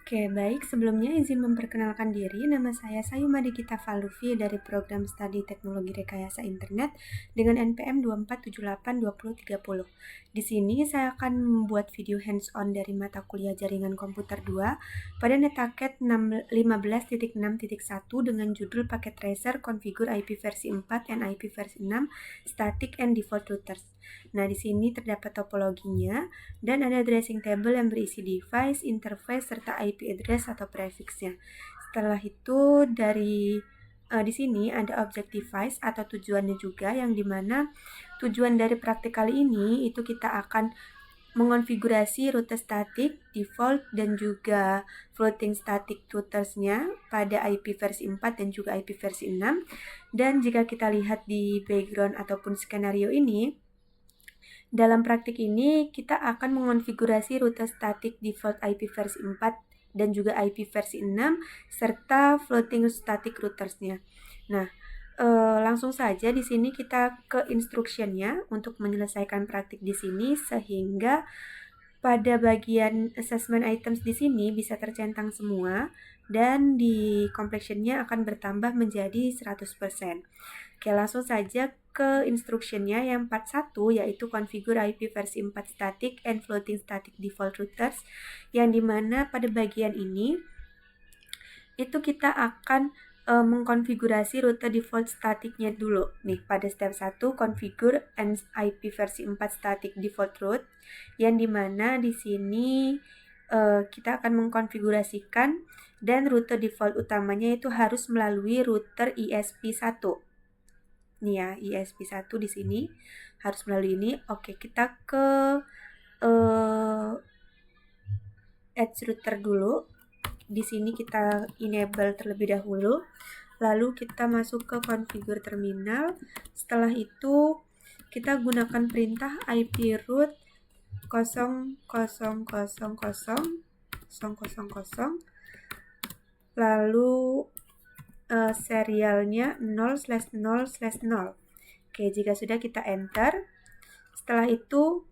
Oke, baik. Sebelumnya izin memperkenalkan diri. Nama saya Sayuma Dikita Faluvi dari Program Studi Teknologi Rekayasa Internet dengan NPM 24782030. Di sini saya akan membuat video hands-on dari mata kuliah Jaringan Komputer 2 pada Netaket 15.6.1 dengan judul Packet Tracer Configure IP versi 4 and IP versi 6 Static and Default Routers. Nah, di sini terdapat topologinya dan ada addressing table yang berisi device, interface, serta IP address atau prefixnya. Setelah itu di sini ada object device atau tujuannya juga, yang dimana tujuan dari praktik kali ini itu kita akan mengonfigurasi rute static, default, dan juga floating static routersnya pada IP versi 4 dan juga IP versi 6. Dan jika kita lihat di background ataupun skenario ini, dalam praktik ini kita akan mengonfigurasi rute static default IP versi 4 dan juga IP versi 6 serta floating static routersnya. Nah, langsung saja di sini kita ke instructionnya untuk menyelesaikan praktik di sini, sehingga pada bagian assessment items di sini bisa tercentang semua dan di completionnya akan bertambah menjadi 100%. Oke, langsung saja ke instructionnya yang part 1, yaitu configure IP versi 4 static and floating static default routers, yang dimana pada bagian ini itu kita akan mengkonfigurasi rute default statiknya dulu. Nih, pada step 1 configure and IP versi 4 static default route, yang dimana di sini kita akan mengkonfigurasikan dan rute default utamanya itu harus melalui router ESP1. Nih ya, ESP1 di sini harus melalui ini. Oke, kita ke edge router dulu. Di sini kita enable terlebih dahulu. Lalu kita masuk ke configure terminal. Setelah itu kita gunakan perintah IP root 0000 lalu serialnya 0/0/0. Oke, jika sudah kita enter. Setelah itu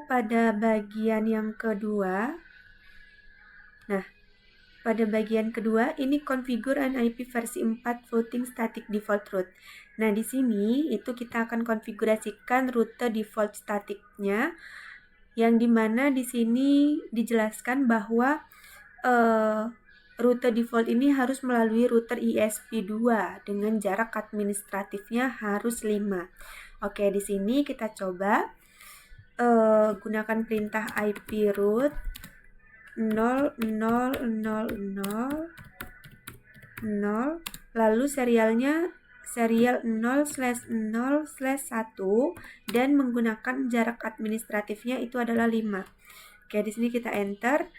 pada bagian yang kedua, pada bagian kedua ini configure an IP versi 4 floating static default route. Nah, di sini itu kita akan konfigurasikan rute default statiknya, yang dimana di sini dijelaskan bahwa rute default ini harus melalui router ESP2 dengan jarak administratifnya harus 5. Oke, di sini kita coba gunakan perintah IP root 0000, lalu serialnya serial 0/0/1 dan menggunakan jarak administratifnya itu adalah 5. Oke, di sini kita enter.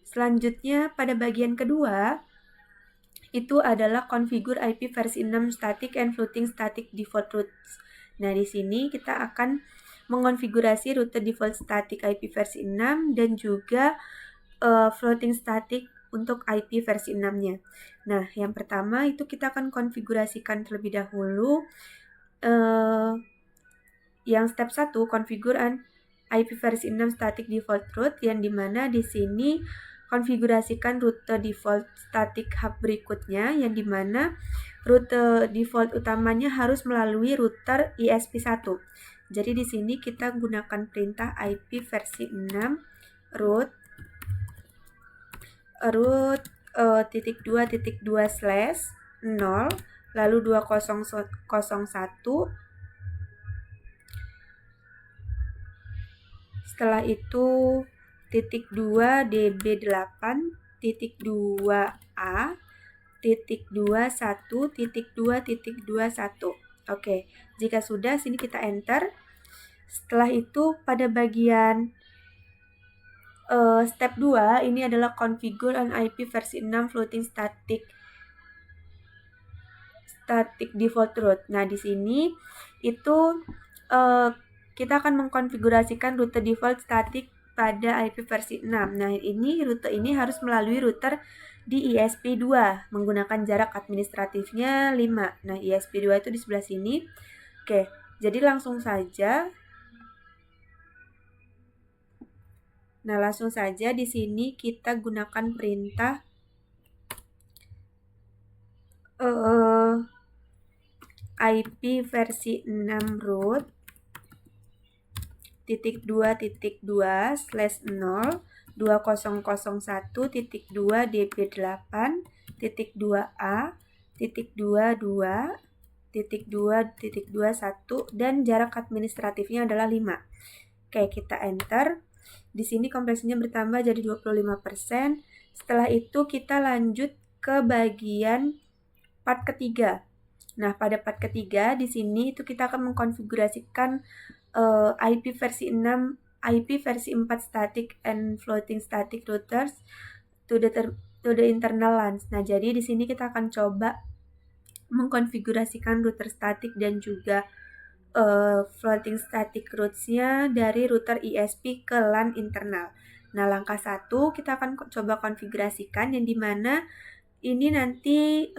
Selanjutnya pada bagian kedua itu adalah configure IP versi 6 static and floating static default routes. Nah, di sini kita akan mengonfigurasi rute default static IP versi 6 dan juga floating static untuk IP versi 6-nya. Nah, yang pertama itu kita akan konfigurasikan terlebih dahulu yang step 1 configure an IP versi 6 static default route, yang dimana di sini konfigurasikan rute default static hub berikutnya, yang dimana rute default utamanya harus melalui router ESP1. Jadi di sini kita gunakan perintah IP versi 6 root 2.2/0 lalu 2001. Setelah itu titik 2 db8 titik 2a titik 21 titik 2.21. Oke, jika sudah sini kita enter. Setelah itu pada bagian step 2 ini adalah configure an IP versi 6 floating static default route. Nah, di sini itu kita akan mengkonfigurasikan rute default static pada IP versi 6. Nah, rute ini harus melalui router di ESP2 menggunakan jarak administratifnya 5. Nah, ESP2 itu di sebelah sini. Oke, jadi langsung saja Nah, langsung saja di sini kita gunakan perintah IP versi 6 root .2.2/0 2001.2 db8.2a .22 .2.21 dan jarak administratifnya adalah 5. Oke, kita enter. Di sini kompleksinya bertambah jadi 25%. Setelah itu kita lanjut ke bagian part ketiga. Nah, pada part ketiga di sini itu kita akan mengkonfigurasikan IP versi 6, IP versi 4 static and floating static routers to the internal LANs. Nah, jadi di sini kita akan coba mengkonfigurasikan router static dan juga floating static routes-nya dari router ISP ke LAN internal. Nah, langkah 1 kita akan coba konfigurasikan yang dimana ini nanti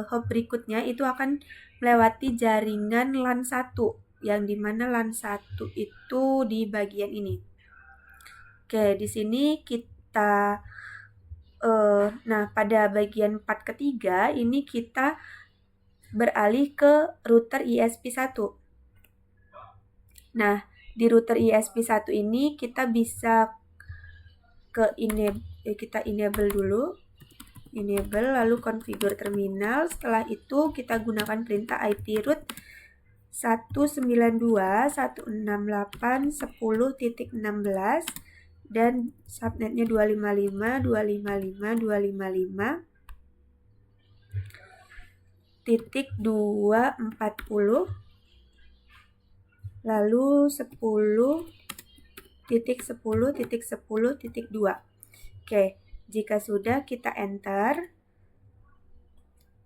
hop berikutnya itu akan melewati jaringan LAN 1 yang dimana LAN 1 itu di bagian ini. Oke, di sini kita nah, pada bagian part ketiga ini kita beralih ke router ISP1. Nah, di router ISP1 ini kita bisa kita enable dulu. Enable lalu configure terminal. Setelah itu kita gunakan perintah IP root 192.168.10.16 dan subnetnya 255.255.255.240 lalu 10.10.10.2. Oke, jika sudah kita enter.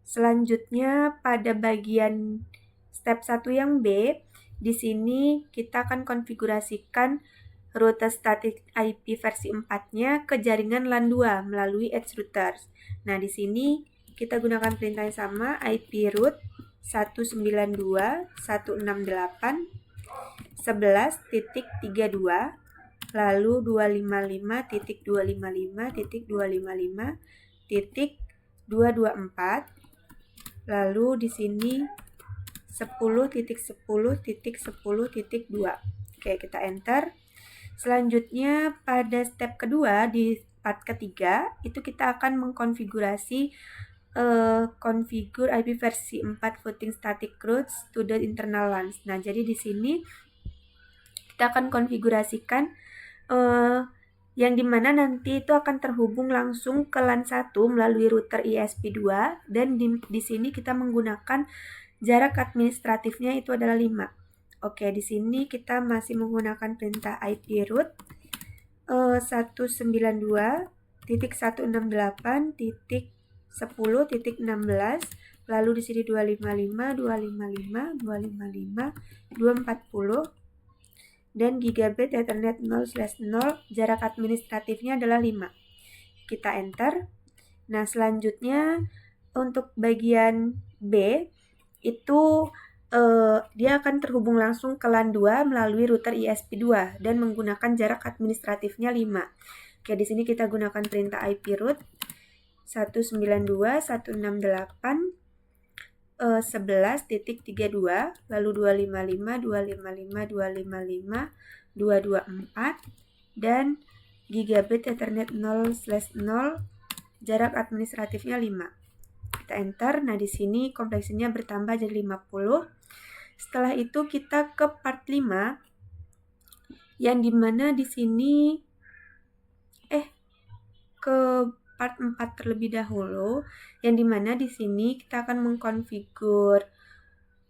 Selanjutnya pada bagian step 1 yang B, di sini kita akan konfigurasikan router static IP versi 4-nya ke jaringan LAN 2 melalui edge routers. Nah, di sini kita gunakan perintah yang sama, IP root 192.168.11.32 lalu 255.255.255.224 lalu di sini 10.10.10.2. Oke, kita enter. Selanjutnya pada step kedua di part ketiga itu kita akan mengkonfigurasi configure IP versi 4 floating static routes to the internal LANs. Nah, jadi di sini kita akan konfigurasikan yang dimana nanti itu akan terhubung langsung ke LAN 1 melalui router ISP2 dan di sini kita menggunakan jarak administratifnya itu adalah 5. Oke, di sini kita masih menggunakan perintah IP root 192.168.10.16 lalu di sini 255.255.240 dan gigabit Ethernet 0/0 jarak administratifnya adalah 5. Kita enter. Nah, selanjutnya untuk bagian B itu dia akan terhubung langsung ke LAN 2 melalui router ISP2 dan menggunakan jarak administratifnya 5. Oke, di sini kita gunakan perintah IP root 192.168.11.32 lalu 255.255.255.224 dan gigabit Ethernet 0/0 jarak administratifnya 5. Kita enter. Nah, di sini kompleksinya bertambah jadi 50. Setelah itu kita ke part 5 yang dimana di sini ke part 4 terlebih dahulu yang dimana di sini kita akan mengkonfigur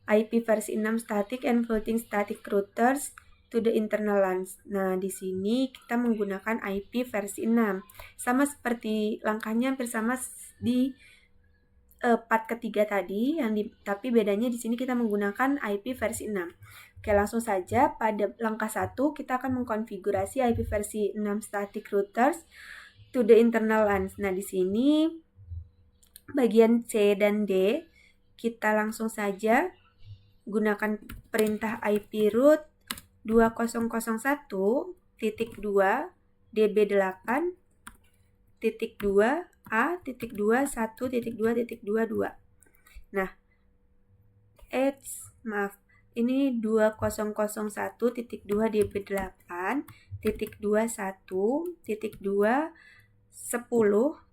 IP versi 6 static and floating static routers to the internal LANs. Nah, di sini kita menggunakan IP versi 6. Sama seperti langkahnya hampir sama di part ketiga tadi, tapi bedanya di sini kita menggunakan IP versi 6. Oke, langsung saja pada langkah 1 kita akan mengkonfigurasi IP versi 6 static routers to the internal LANs. Nah, di sini bagian C dan D kita langsung saja gunakan perintah IP root 2001.2 DB8 titik 2 A titik 2 1 titik 2 titik 2 2. Nah, ini 2001 titik 2 DB8 titik 21 titik 2 10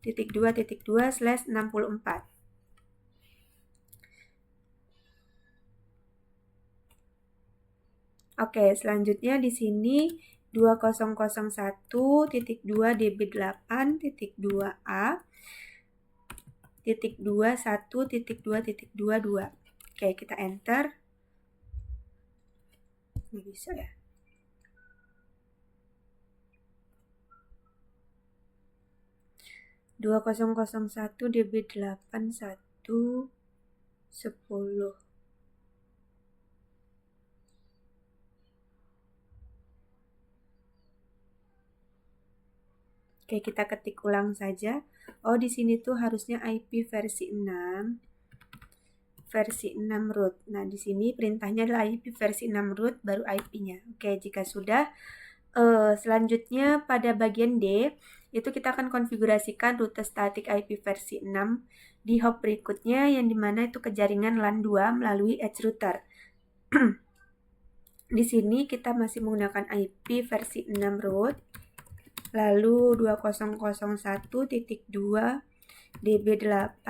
titik 2 titik 2 /64. Oke, selanjutnya di sini 2001 titik 2 DB8 titik 2 A titik 2 1 titik 2 titik 2 2. Oke, kita enter. Nggak bisa ya. (2001 DB8 1 10). Oke, kita ketik ulang saja. Oh, di sini tuh harusnya IP versi 6. Versi 6 root. Nah, di sini perintahnya adalah IP versi 6 root baru IP-nya. Oke, jika sudah, selanjutnya pada bagian D, itu kita akan konfigurasikan rute statik IP versi 6 di hop berikutnya, yang dimana itu ke jaringan LAN 2 melalui edge router. Di sini kita masih menggunakan IP versi 6 root, lalu 2001.2 DB8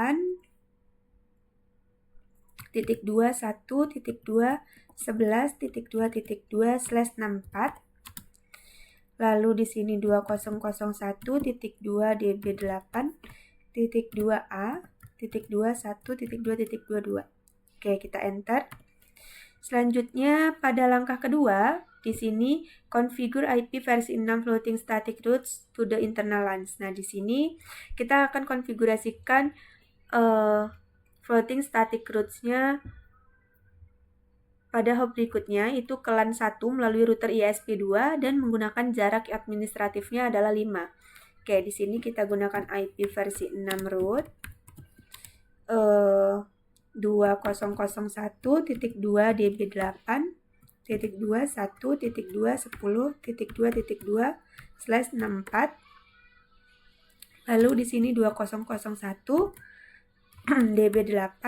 titik 2 1 titik 2 11 titik 2 titik 2 /64. Lalu di sini 2001 titik 2 DB8 titik 2 A titik 2 1 titik 2 titik 22. Oke, kita enter. Selanjutnya pada langkah kedua, di sini configure IP versi 6 floating static routes to the internal LANs. Nah, di sini kita akan konfigurasikan floating static routes-nya pada hop berikutnya, itu ke LAN 1 melalui router ISP2 dan menggunakan jarak administratifnya adalah 5. Oke, di sini kita gunakan IP versi 6 root 2001.2 DB8 titik 2 1 titik 2 10 titik 2 titik 2 /64. Lalu di sini 2001 DB8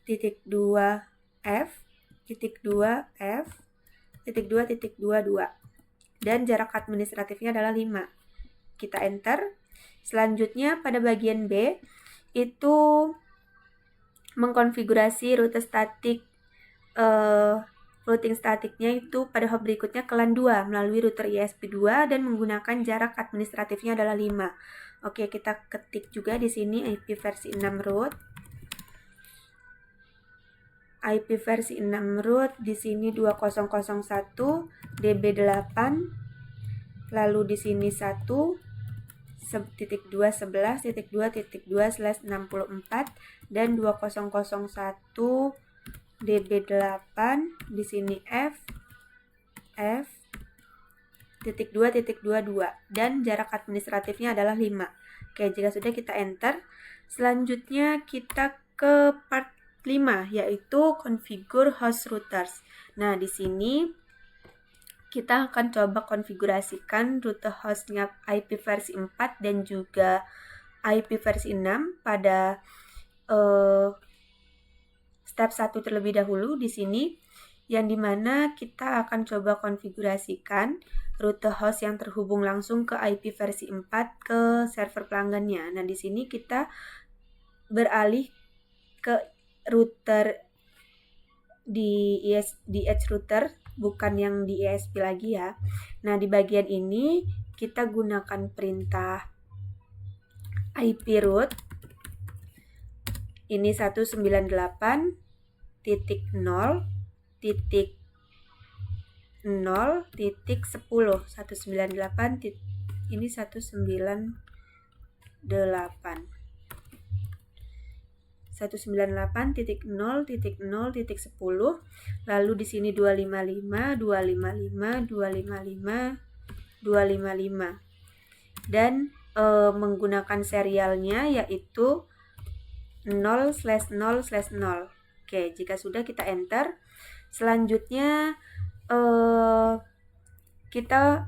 titik 2 F titik 2 F titik 2 titik 22 dan jarak administratifnya adalah 5. Kita enter. Selanjutnya pada bagian B itu mengkonfigurasi rute statik floating statiknya itu pada hop berikutnya ke LAN 2 melalui router ISP2 dan menggunakan jarak administratifnya adalah 5. Oke, kita ketik juga di sini IP versi 6 root. IP versi 6 root di sini 2001 DB8 lalu di sini 1.2.11.2.2/64 dan 2001 DB8 di sini F titik 2.22 dan jarak administratifnya adalah 5. Oke, jika sudah kita enter. Selanjutnya kita ke part 5 yaitu configure host routers. Nah, di sini kita akan coba konfigurasikan rute hostnya IP versi 4 dan juga IP versi 6 pada step 1 terlebih dahulu di sini, yang dimana kita akan coba konfigurasikan rute host yang terhubung langsung ke IP versi 4 ke server pelanggannya. Nah, di sini kita beralih ke router di edge router, bukan yang di ISP lagi ya. Nah, di bagian ini kita gunakan perintah IP root. Ini 198.0.0.0 198 ini 198.0.0.10 lalu di sini 255 dan menggunakan serialnya yaitu 0/0/0. Oke, jika sudah kita enter. Selanjutnya kita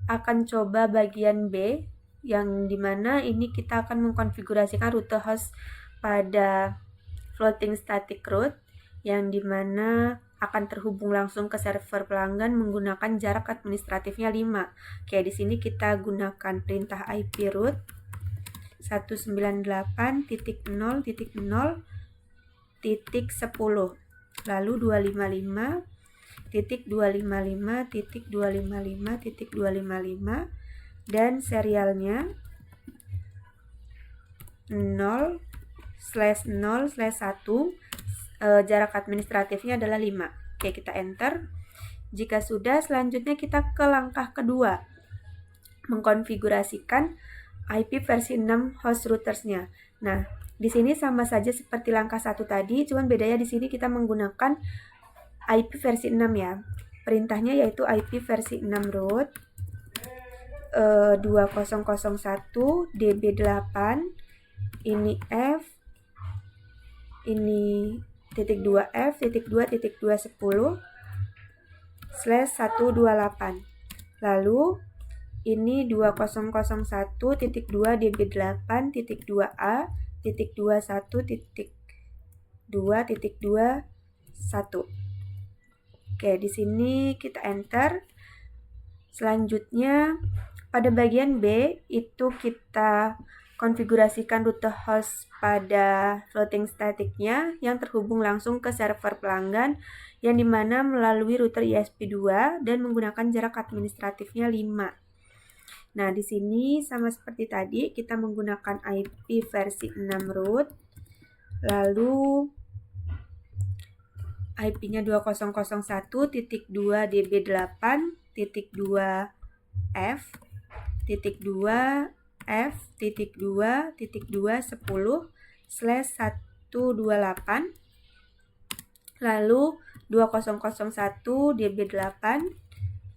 akan coba bagian B, yang dimana ini kita akan mengkonfigurasikan rute host pada floating static route, yang dimana akan terhubung langsung ke server pelanggan menggunakan jarak administratifnya 5. Oke, di sini kita gunakan perintah IP route 198.0.0.10, lalu 255.255.255.255 dan serialnya 0/0/1, jarak administratifnya adalah 5. Oke, kita enter. Jika sudah, selanjutnya kita ke langkah kedua, mengkonfigurasikan IP versi 6 host routersnya. Nah, di sini sama saja seperti langkah 1 tadi, cuman bedanya di sini kita menggunakan IP versi 6 ya. Perintahnya yaitu IP versi 6 root 2001 db8, ini F, ini titik 2F, titik 2, titik 210/128. Lalu ini 2001 titik 2 db8 titik 2A titik 21 titik 2 titik 21. Oke, di sini kita enter. Selanjutnya pada bagian B itu kita konfigurasikan rute host pada floating staticnya yang terhubung langsung ke server pelanggan, yang dimana melalui router ESP2 dan menggunakan jarak administratifnya 5. Nah, di sini sama seperti tadi, kita menggunakan IP versi 6 root, lalu IP-nya 2001.2db8.2F.2.2.10/128, lalu 2001 db8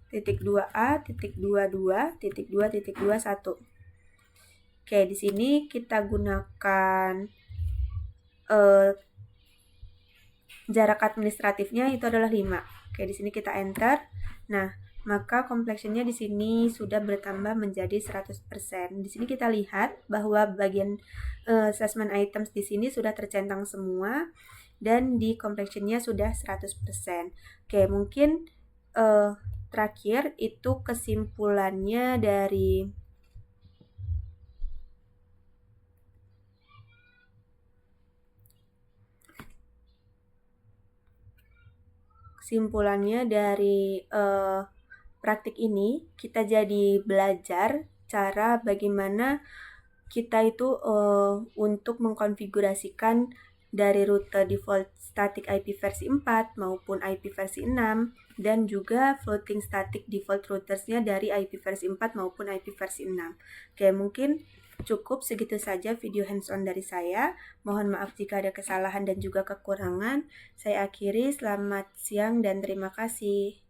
titik 2A titik 22 titik 2 titik 21. Oke, di sini kita gunakan jarak administratifnya itu adalah 5. Oke, di sini kita enter. Nah, maka complexionnya di sini sudah bertambah menjadi 100%. Di sini kita lihat bahwa bagian assessment items di sini sudah tercentang semua dan di complexionnya sudah 100%. Oke, mungkin terakhir itu kesimpulannya dari praktik ini, kita jadi belajar cara bagaimana kita itu untuk mengkonfigurasikan dari rute default static IP versi 4 maupun IP versi 6 dan juga floating static default routersnya dari IP versi 4 maupun IP versi 6. Oke, mungkin cukup segitu saja video hands-on dari saya. Mohon maaf jika ada kesalahan dan juga kekurangan. Saya akhiri, selamat siang dan terima kasih.